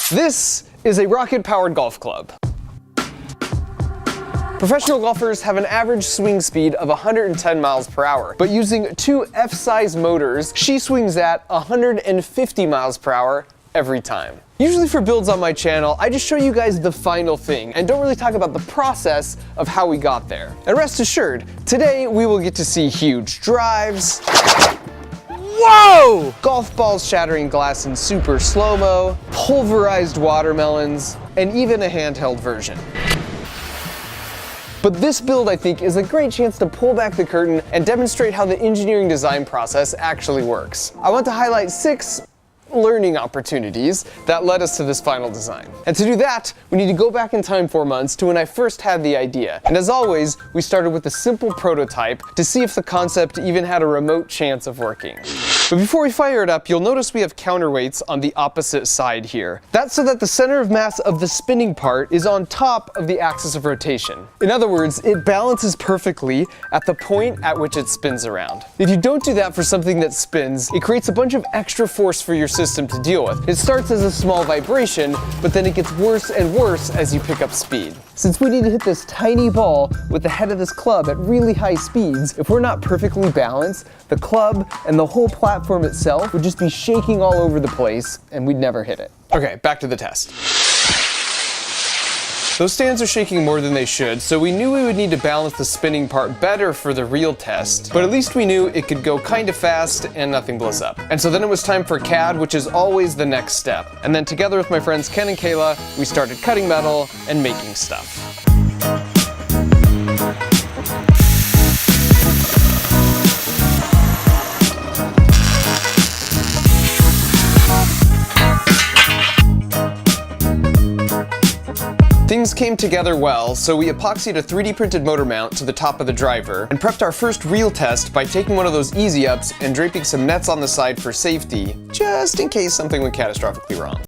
This is a rocket-powered golf club. Professional golfers have an average swing speed of 110 miles per hour, but using two F-size motors, she swings at 150 miles per hour every time. Usually for builds on my channel, I just show you guys the final thing and don't really talk about the process of how we got there. And rest assured, today we will get to see huge drives, whoa! Golf balls shattering glass in super slow-mo, pulverized watermelons, and even a handheld version. But this build, I think, is a great chance to pull back the curtain and demonstrate how the engineering design process actually works. I want to highlight 6 learning opportunities that led us to this final design. And to do that, we need to go back in time 4 months to when I first had the idea. And as always, we started with a simple prototype to see if the concept even had a remote chance of working. But before we fire it up, you'll notice we have counterweights on the opposite side here. That's so that the center of mass of the spinning part is on top of the axis of rotation. In other words, it balances perfectly at the point at which it spins around. If you don't do that for something that spins, it creates a bunch of extra force for your system to deal with. It starts as a small vibration, but then it gets worse and worse as you pick up speed. Since we need to hit this tiny ball with the head of this club at really high speeds, if we're not perfectly balanced, the club and the whole platform itself would just be shaking all over the place and we'd never hit it. Okay, back to the test. Those stands are shaking more than they should, so we knew we would need to balance the spinning part better for the real test, but at least we knew it could go kind of fast and nothing blows up. And so then it was time for CAD, which is always the next step. And then together with my friends Ken and Kayla, we started cutting metal and making stuff. Things came together well, so we epoxied a 3D printed motor mount to the top of the driver and prepped our first real test by taking one of those easy ups and draping some nets on the side for safety, just in case something went catastrophically wrong.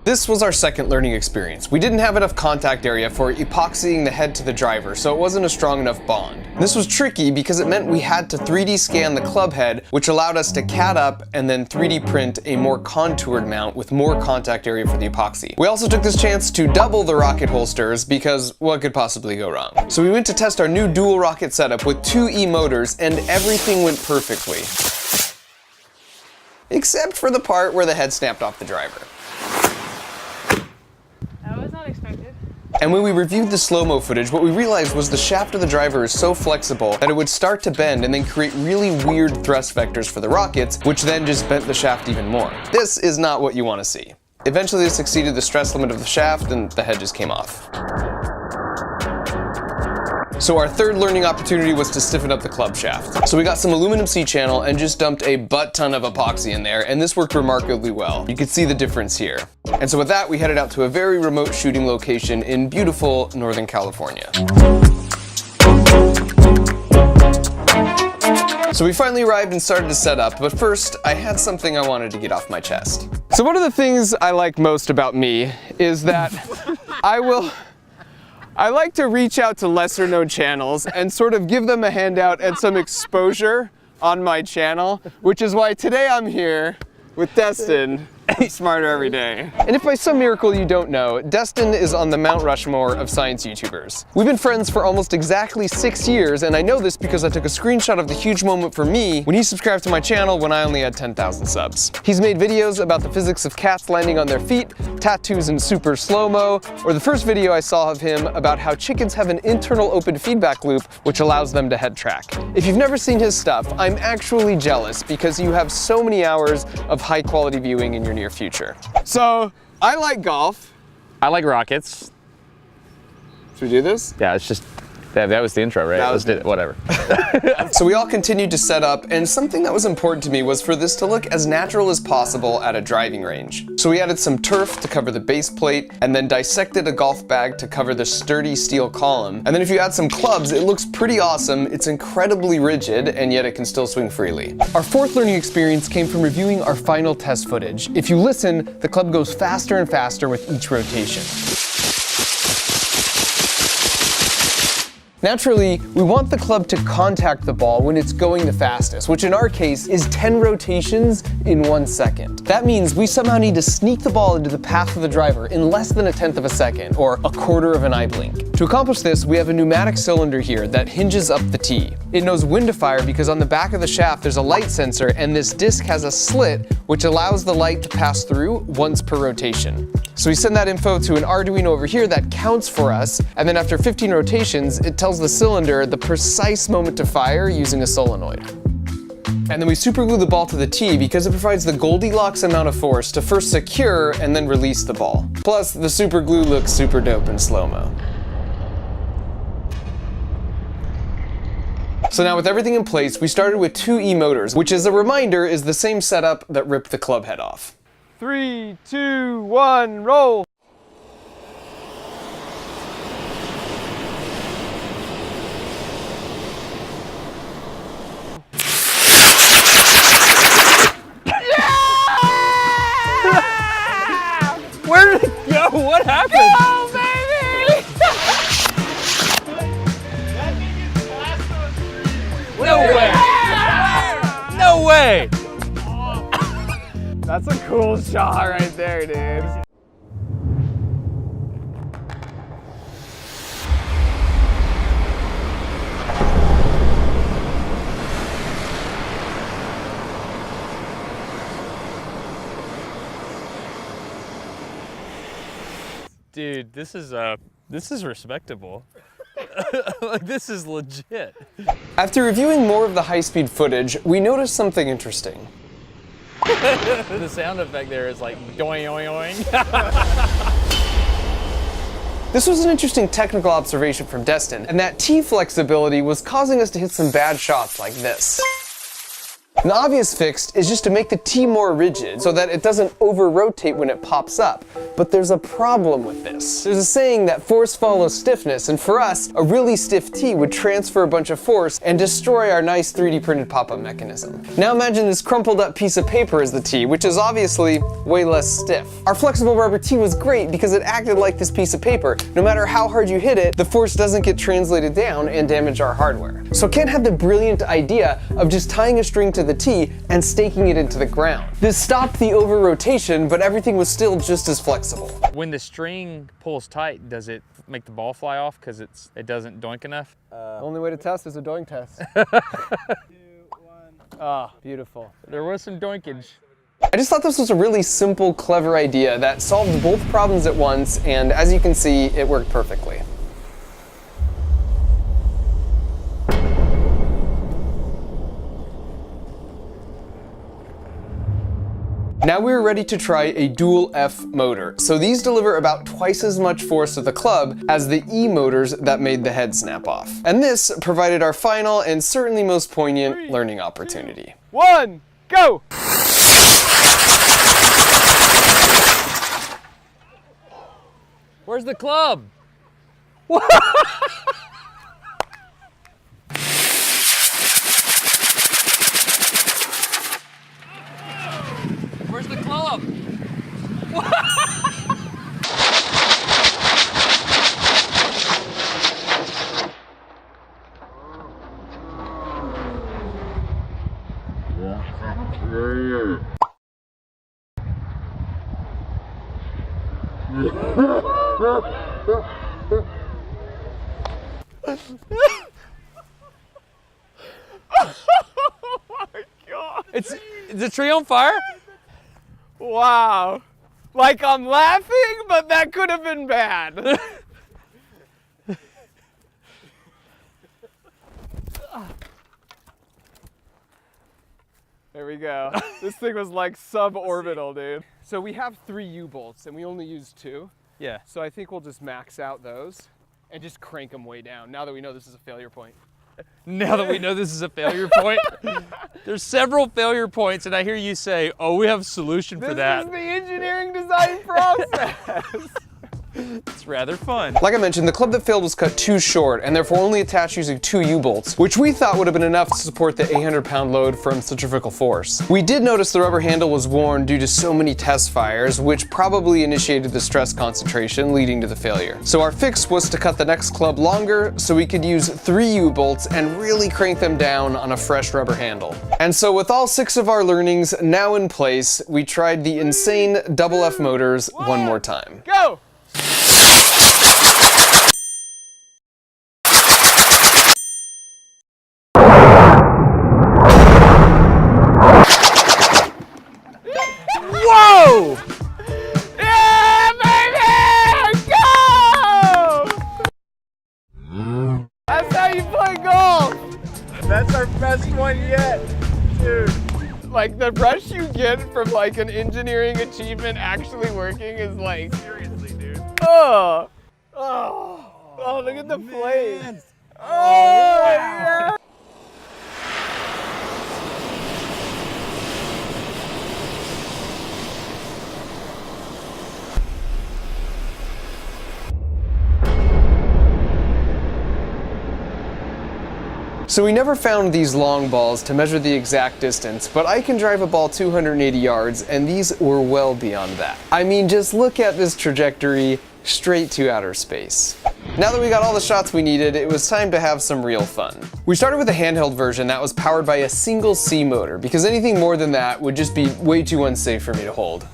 This was our second learning experience. We didn't have enough contact area for epoxying the head to the driver, so it wasn't a strong enough bond. This was tricky because it meant we had to 3D scan the club head, which allowed us to CAD up and then 3D print a more contoured mount with more contact area for the epoxy. We also took this chance to double the rocket holsters because what could possibly go wrong? So we went to test our new dual rocket setup with 2 E motors and everything went perfectly. Except for the part where the head snapped off the driver. And when we reviewed the slow-mo footage, what we realized was the shaft of the driver is so flexible that it would start to bend and then create really weird thrust vectors for the rockets, which then just bent the shaft even more. This is not what you want to see. Eventually this exceeded the stress limit of the shaft and the head just came off. So our third learning opportunity was to stiffen up the club shaft. So we got some aluminum C-channel and just dumped a butt ton of epoxy in there, and this worked remarkably well. You can see the difference here. And so with that, we headed out to a very remote shooting location in beautiful Northern California. So we finally arrived and started to set up, but first, I had something I wanted to get off my chest. So one of the things I like most about me is that I like to reach out to lesser known channels and sort of give them a handout and some exposure on my channel, which is why today I'm here with Destin, Smarter Every Day. And if by some miracle you don't know, Destin is on the Mount Rushmore of science YouTubers. We've been friends for almost exactly 6 years, and I know this because I took a screenshot of the huge moment for me when he subscribed to my channel when I only had 10,000 subs. He's made videos about the physics of cats landing on their feet, tattoos in super slow-mo, or the first video I saw of him about how chickens have an internal open feedback loop which allows them to head track. If you've never seen his stuff, I'm actually jealous because you have so many hours of high quality viewing in your near future. So, I like golf. I like rockets. Should we do this? Yeah, it's just, that was the intro, right? Let's do it, whatever. So we all continued to set up, and something that was important to me was for this to look as natural as possible at a driving range. So we added some turf to cover the base plate, and then dissected a golf bag to cover the sturdy steel column. And then if you add some clubs, it looks pretty awesome. It's incredibly rigid, and yet it can still swing freely. Our fourth learning experience came from reviewing our final test footage. If you listen, the club goes faster and faster with each rotation. Naturally, we want the club to contact the ball when it's going the fastest, which in our case is 10 rotations in 1 second. That means we somehow need to sneak the ball into the path of the driver in less than 1/10 of a second, or 1/4 of an eye blink. To accomplish this, we have a pneumatic cylinder here that hinges up the tee. It knows when to fire because on the back of the shaft there's a light sensor, and this disc has a slit which allows the light to pass through once per rotation. So we send that info to an Arduino over here that counts for us, and then after 15 rotations, it tells the cylinder the precise moment to fire using a solenoid. And then we superglue the ball to the tee because it provides the Goldilocks amount of force to first secure and then release the ball. Plus, the super glue looks super dope in slow-mo. So now with everything in place, we started with 2 E-motors, which as a reminder is the same setup that ripped the club head off. 3, 2, 1, roll! Where did it go? What happened? Go, baby! No way! No way! That's a cool shot right there, dude. Dude, this is respectable. Like, this is legit. After reviewing more of the high-speed footage, we noticed something interesting. The sound effect there is like doing oing oing. This was an interesting technical observation from Destin, and that tee flexibility was causing us to hit some bad shots like this. An obvious fix is just to make the tee more rigid so that it doesn't over-rotate when it pops up. But there's a problem with this. There's a saying that force follows stiffness, and for us, a really stiff tee would transfer a bunch of force and destroy our nice 3D printed pop-up mechanism. Now imagine this crumpled up piece of paper as the tee, which is obviously way less stiff. Our flexible rubber tee was great because it acted like this piece of paper. No matter how hard you hit it, the force doesn't get translated down and damage our hardware. So Ken had the brilliant idea of just tying a string to the tee and staking it into the ground. This stopped the over-rotation, but everything was still just as flexible. When the string pulls tight, does it make the ball fly off because it doesn't doink enough? Only way to test is a doink test. 2, 1. Ah, beautiful. There was some doinkage. I just thought this was a really simple, clever idea that solved both problems at once, and as you can see, it worked perfectly. Now we're ready to try a dual F motor. So these deliver about twice as much force to the club as the E motors that made the head snap off. And this provided our final and certainly most poignant learning opportunity. 1, go! Where's the club? Where's the club? Oh my god! Is the tree on fire? Wow. Like I'm laughing, but that could have been bad. There we go. This thing was like suborbital, dude. So we have 3 U-bolts and we only use 2. Yeah. So I think we'll just max out those and just crank them way down now that we know this is a failure point. Now that we know this is a failure point, there's several failure points, and I hear you say, "Oh, we have a solution for that." This is the engineering design process. It's rather fun. Like I mentioned, the club that failed was cut too short and therefore only attached using 2 U-bolts, which we thought would have been enough to support the 800-pound load from centrifugal force. We did notice the rubber handle was worn due to so many test fires, which probably initiated the stress concentration leading to the failure. So our fix was to cut the next club longer so we could use 3 U-bolts and really crank them down on a fresh rubber handle. And so with all 6 of our learnings now in place, we tried the insane double F motors one more time. Go! Whoa! Yeah, baby! Go! That's how you play golf! That's our best one yet, dude. Like, the rush you get from, like, an engineering achievement actually working is, like... Seriously, dude. Oh! Look at the flames. Oh, yeah! So we never found these long balls to measure the exact distance, but I can drive a ball 280 yards and these were well beyond that. I mean, just look at this trajectory straight to outer space. Now that we got all the shots we needed, it was time to have some real fun. We started with a handheld version that was powered by a single C motor, because anything more than that would just be way too unsafe for me to hold.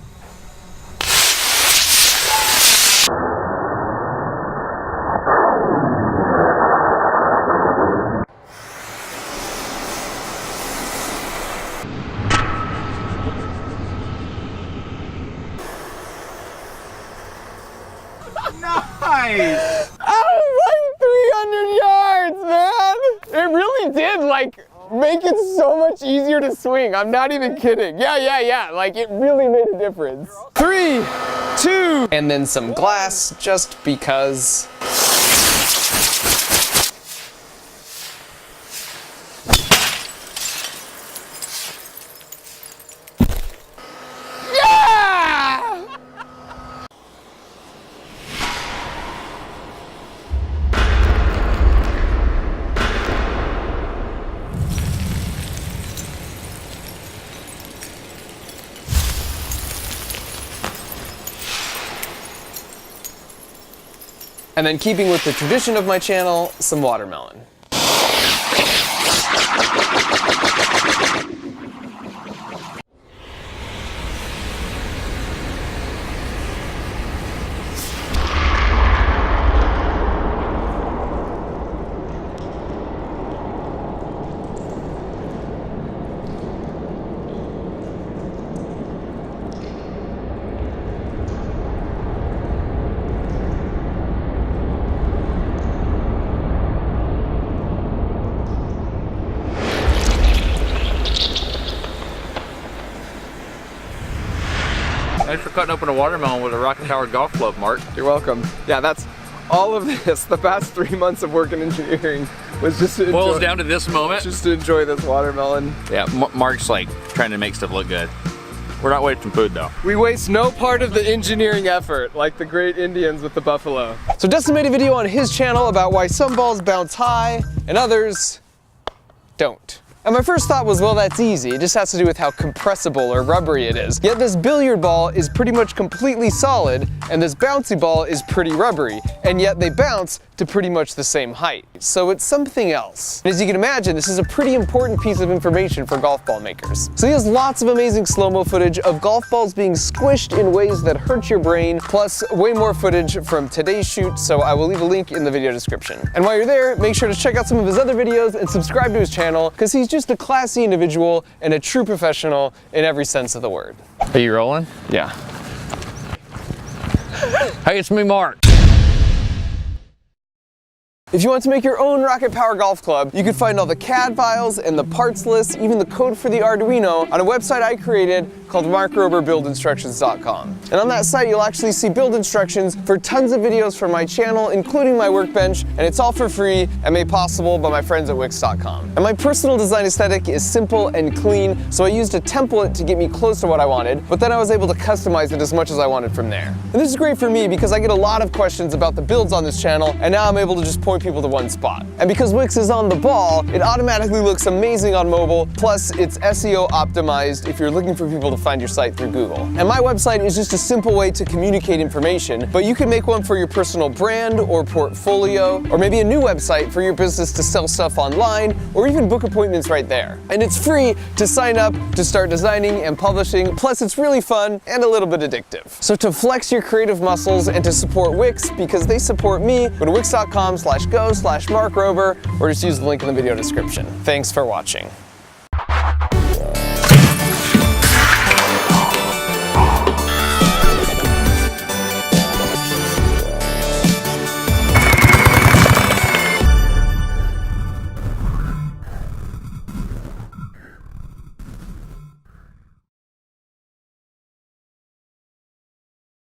Nice! I was like 300 yards, man! It really did, like, make it so much easier to swing. I'm not even kidding. Yeah. Like, it really made a difference. 3, 2, and then some glass, just because. And then, keeping with the tradition of my channel, some watermelon. Thanks for cutting open a watermelon with a rocket-powered golf club, Mark. You're welcome. Yeah, that's all of this. The past 3 months of work in engineering was just to Boils down to this moment. Just to enjoy this watermelon. Yeah, Mark's like trying to make stuff look good. We're not wasting food though. We waste no part of the engineering effort, like the great Indians with the buffalo. So Dustin made a video on his channel about why some balls bounce high and others don't. And my first thought was, well, that's easy. It just has to do with how compressible or rubbery it is. Yet this billiard ball is pretty much completely solid, and this bouncy ball is pretty rubbery, and yet they bounce to pretty much the same height. So it's something else. And as you can imagine, this is a pretty important piece of information for golf ball makers. So he has lots of amazing slow-mo footage of golf balls being squished in ways that hurt your brain, plus way more footage from today's shoot, so I will leave a link in the video description. And while you're there, make sure to check out some of his other videos and subscribe to his channel, because he's just a classy individual and a true professional in every sense of the word. Are you rolling? Yeah. Hey, it's me, Mark. If you want to make your own Rocket Power Golf Club, you can find all the CAD files and the parts list, even the code for the Arduino, on a website I created called markroberbuildinstructions.com. And on that site, you'll actually see build instructions for tons of videos from my channel, including my workbench, and it's all for free and made possible by my friends at Wix.com. And my personal design aesthetic is simple and clean, so I used a template to get me close to what I wanted, but then I was able to customize it as much as I wanted from there. And this is great for me because I get a lot of questions about the builds on this channel, and now I'm able to just point people to one spot. And because Wix is on the ball, it automatically looks amazing on mobile, plus it's SEO optimized if you're looking for people to find your site through Google. And my website is just a simple way to communicate information, but you can make one for your personal brand or portfolio, or maybe a new website for your business to sell stuff online, or even book appointments right there. And it's free to sign up to start designing and publishing, plus it's really fun and a little bit addictive. So to flex your creative muscles and to support Wix, because they support me, go to wix.com/go/markrober, or just use the link in the video description. Thanks for watching.